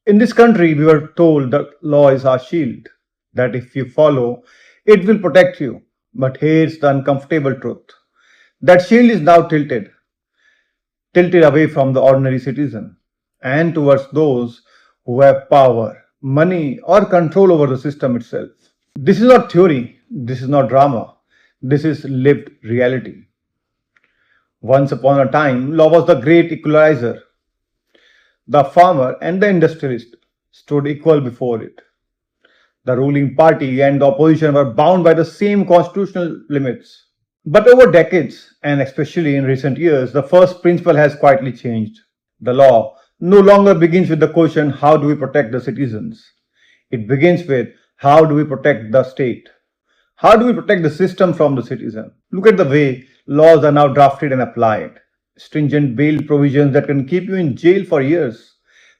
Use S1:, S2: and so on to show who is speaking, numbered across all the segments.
S1: In this country, we were told that law is our shield, that if you follow, it will protect you. But here's the uncomfortable truth. That shield is now tilted away from the ordinary citizen and towards those who have power, money, or control over the system itself. This is not theory, this is not drama, this is lived reality. Once upon a time, law was the great equalizer. The farmer and the industrialist stood equal before it. The ruling party and the opposition were bound by the same constitutional limits. But over decades, and especially in recent years, the first principle has quietly changed. The law no longer begins with the question, how do we protect the citizens? It begins with, how do we protect the state? How do we protect the system from the citizen? Look at the way laws are now drafted and applied. Stringent bail provisions that can keep you in jail for years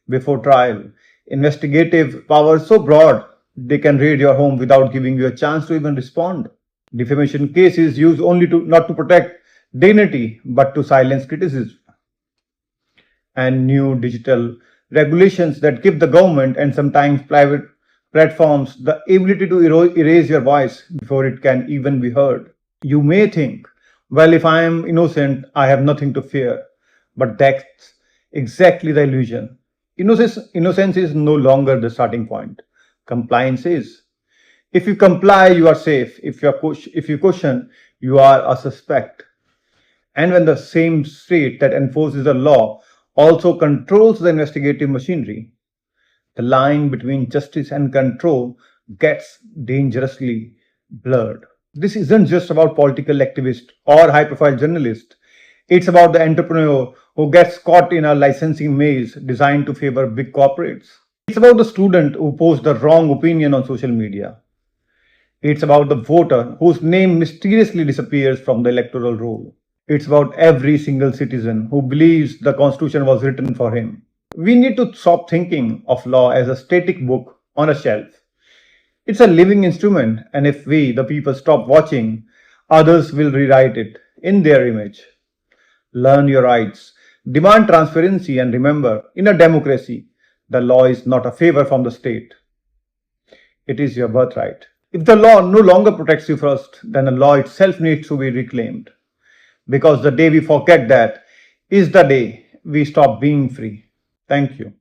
S1: before trial. Investigative powers so broad they can raid your home without giving you a chance to even respond. Defamation cases used only to not to protect dignity but to silence criticism. And new digital regulations that give the government and sometimes private platforms the ability to erase your voice before it can even be heard. You may think, well, if I am innocent, I have nothing to fear. But that's exactly the illusion. Innocence is no longer the starting point. Compliance is. If you comply, you are safe. If you question, you are a suspect. And when the same state that enforces the law also controls the investigative machinery, the line between justice and control gets dangerously blurred. This isn't just about political activists or high profile journalists. It's about the entrepreneur who gets caught in a licensing maze designed to favor big corporates. It's about the student who posts the wrong opinion on social media. It's about the voter whose name mysteriously disappears from the electoral roll. It's about every single citizen who believes the Constitution was written for him. We need to stop thinking of law as a static book on a shelf. It's a living instrument, and if we, the people, stop watching, others will rewrite it in their image. Learn your rights, demand transparency, and remember, in a democracy, the law is not a favor from the state. It is your birthright. If the law no longer protects you first, then the law itself needs to be reclaimed. Because the day we forget that is the day we stop being free. Thank you.